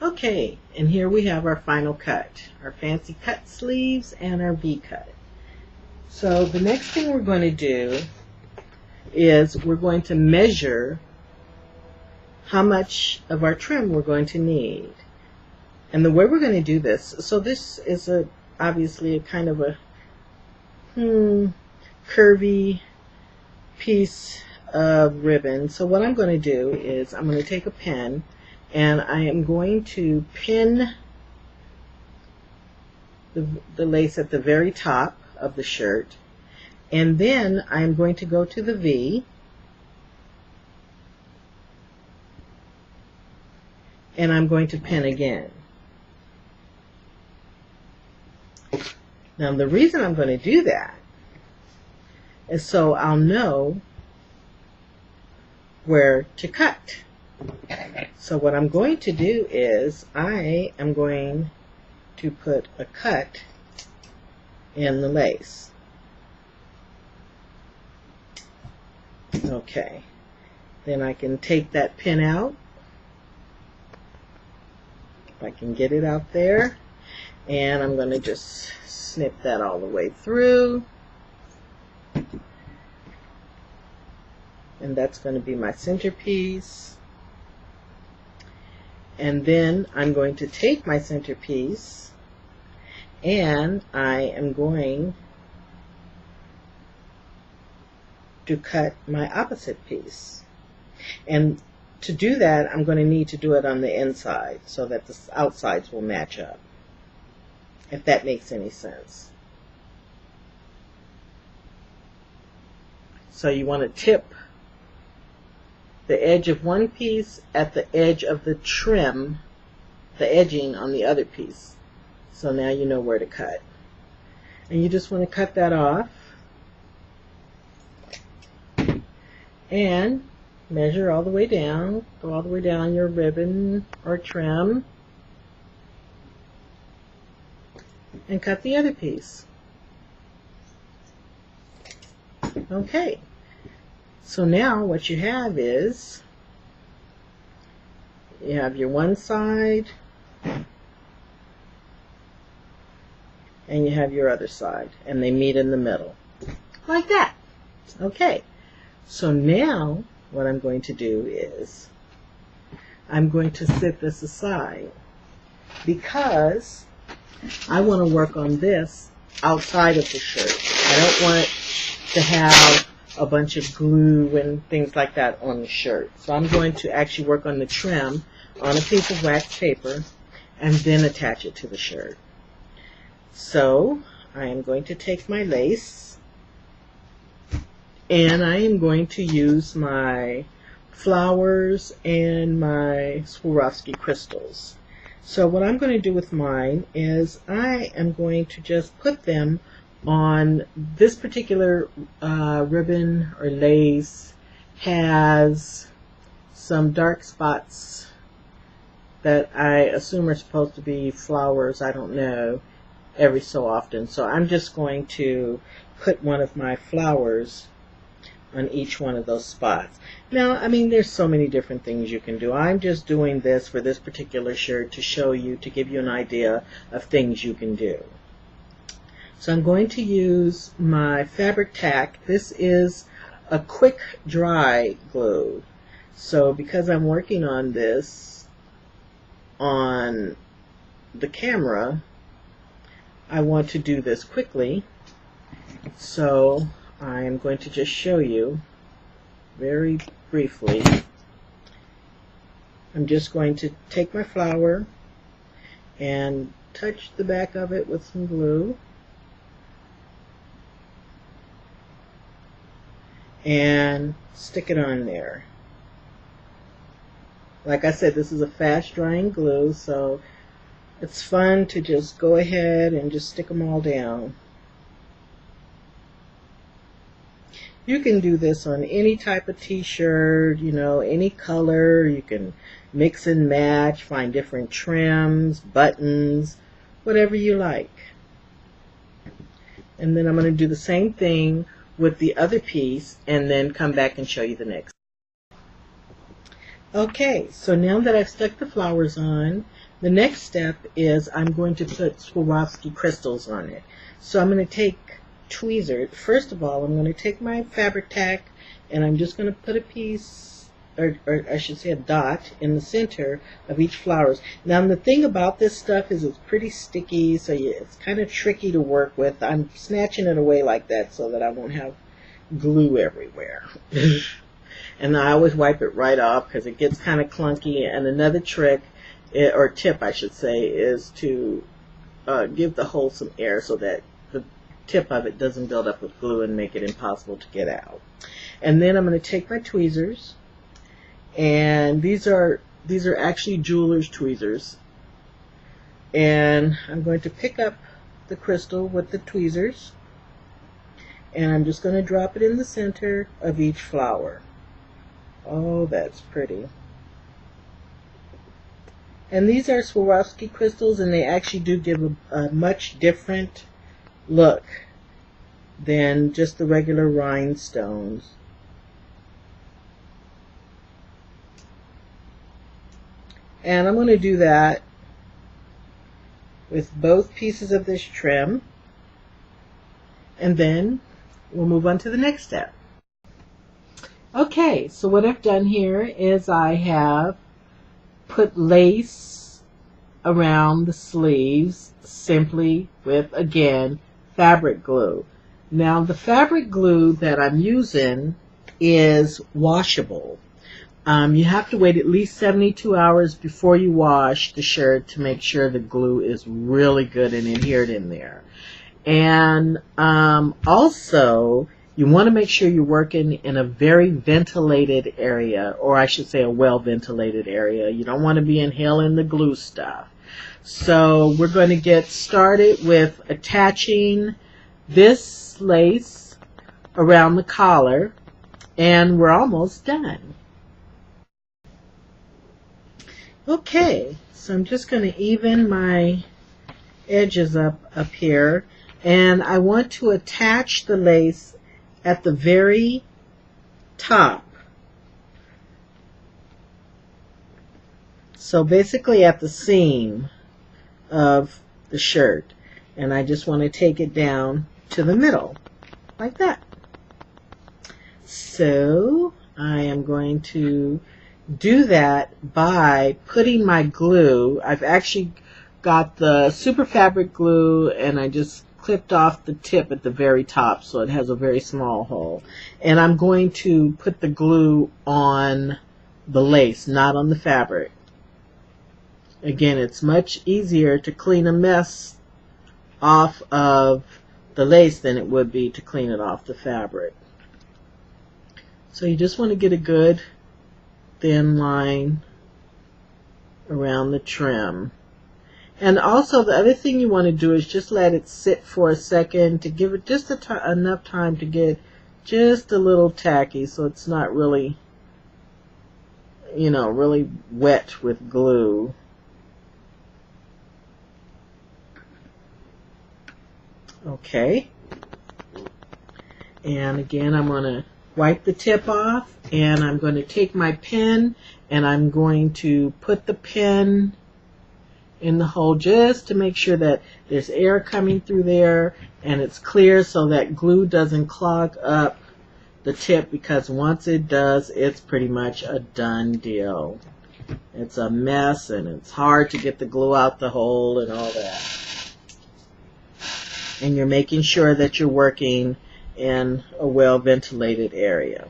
Okay, and here we have our final cut, our fancy cut sleeves and our V-cut. So the next thing we're going to do is we're going to measure how much of our trim we're going to need. And the way we're going to do this, so this is obviously a kind of a curvy piece of ribbon. So what I'm going to do is I'm going to take a pen and I am going to pin the lace at the very top of the shirt, and then I'm going to go to the V and I'm going to pin again. Now the reason I'm going to do that is so I'll know where to cut. So what I'm going to do is I am going to put a cut in the lace. Okay, then I can take that pin out, if I can get it out there, and I'm going to just snip that all the way through, and that's going to be my centerpiece. And then I'm going to take my centerpiece and I am going to cut my opposite piece. And to do that, I'm going to need to do it on the inside so that the outsides will match up, if that makes any sense. So you want to tip the edge of one piece at the edge of the trim, the edging on the other piece. So now you know where to cut. And you just want to cut that off and measure all the way down, go all the way down your ribbon or trim, and cut the other piece. Okay. So now what you have is, you have your one side and you have your other side, and they meet in the middle, like that. Okay, so now what I'm going to do is, I'm going to set this aside because I want to work on this outside of the shirt. I don't want it to have a bunch of glue and things like that on the shirt. So I'm going to actually work on the trim on a piece of wax paper and then attach it to the shirt. So I am going to take my lace and I am going to use my flowers and my Swarovski crystals. So what I'm going to do with mine is I am going to just put them on this particular ribbon or lace. Has some dark spots that I assume are supposed to be flowers, I don't know, every so often. So I'm just going to put one of my flowers on each one of those spots. Now, I mean, there's so many different things you can do. I'm just doing this for this particular shirt to show you, to give you an idea of things you can do. So I'm going to use my fabric tack. This is a quick dry glue. So because I'm working on this on the camera, I want to do this quickly. So I'm going to just show you very briefly. I'm just going to take my flower and touch the back of it with some glue. And stick it on there. Like I said, this is a fast drying glue, so it's fun to just go ahead and just stick them all down. You can do this on any type of t-shirt, you know, any color. You can mix and match, find different trims, buttons, whatever you like. And then I'm going to do the same thing with the other piece and then come back and show you the next. Okay, so now that I've stuck the flowers on, The next step is I'm going to put Swarovski crystals on it. So I'm going to take tweezers. First of all, I'm going to take my fabric tack and I'm just going to put a piece, or I should say a dot, in the center of each flower. Now the thing about this stuff is it's pretty sticky, so it's kind of tricky to work with. I'm snatching it away like that so that I won't have glue everywhere. And I always wipe it right off because it gets kind of clunky. And another trick, or tip I should say, is to give the hole some air so that the tip of it doesn't build up with glue and make it impossible to get out. And then I'm going to take my tweezers, and these are actually jeweler's tweezers, and I'm going to pick up the crystal with the tweezers, and I'm just going to drop it in the center of each flower. Oh, that's pretty. And these are Swarovski crystals, and they actually do give a much different look than just the regular rhinestones. And I'm going to do that with both pieces of this trim, and then we'll move on to the next step. Okay, so what I've done here is I have put lace around the sleeves simply with, again, fabric glue. Now the fabric glue that I'm using is washable. You have to wait at least 72 hours before you wash the shirt to make sure the glue is really good and adhered in there. And also, you want to make sure you're working in a very ventilated area, or I should say a well-ventilated area. You don't want to be inhaling the glue stuff. So we're going to get started with attaching this lace around the collar, and we're almost done. Okay, so I'm just going to even my edges up here, and I want to attach the lace at the very top. So basically at the seam of the shirt, and I just want to take it down to the middle like that. So I am going to do that by putting my glue. I've actually got the super fabric glue, and I just clipped off the tip at the very top so it has a very small hole. And I'm going to put the glue on the lace, not on the fabric. Again, it's much easier to clean a mess off of the lace than it would be to clean it off the fabric. So you just want to get a good thin line around the trim. And also the other thing you want to do is just let it sit for a second to give it just enough time to get just a little tacky so it's not really, really wet with glue. Okay. And again, I'm going to wipe the tip off, and I'm going to take my pen and I'm going to put the pen in the hole just to make sure that there's air coming through there and it's clear so that glue doesn't clog up the tip, because once it does, it's pretty much a done deal. It's a mess and it's hard to get the glue out the hole and all that. And you're making sure that you're working in a well-ventilated area.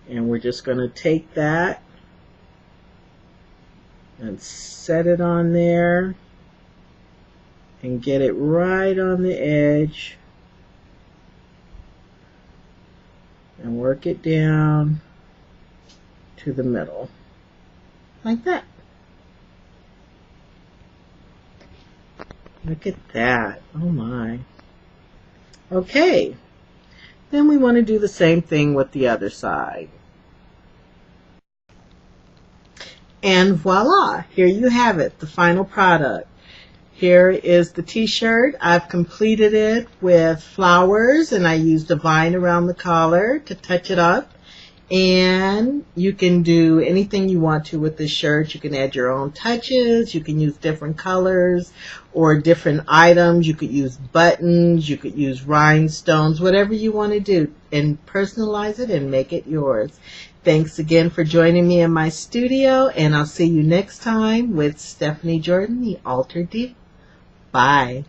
And we're just going to take that and set it on there and get it right on the edge and work it down to the middle like that. Look at that. Oh my. Okay. Then we want to do the same thing with the other side. And voila, here you have it, the final product. Here is the t-shirt. I've completed it with flowers, and I used a vine around the collar to touch it up. And you can do anything you want to with this shirt. You can add your own touches. You can use different colors or different items. You could use buttons. You could use rhinestones, whatever you want to do, and personalize it and make it yours. Thanks again for joining me in my studio, and I'll see you next time with Stephanie Jordan, the Alter Diva. Bye.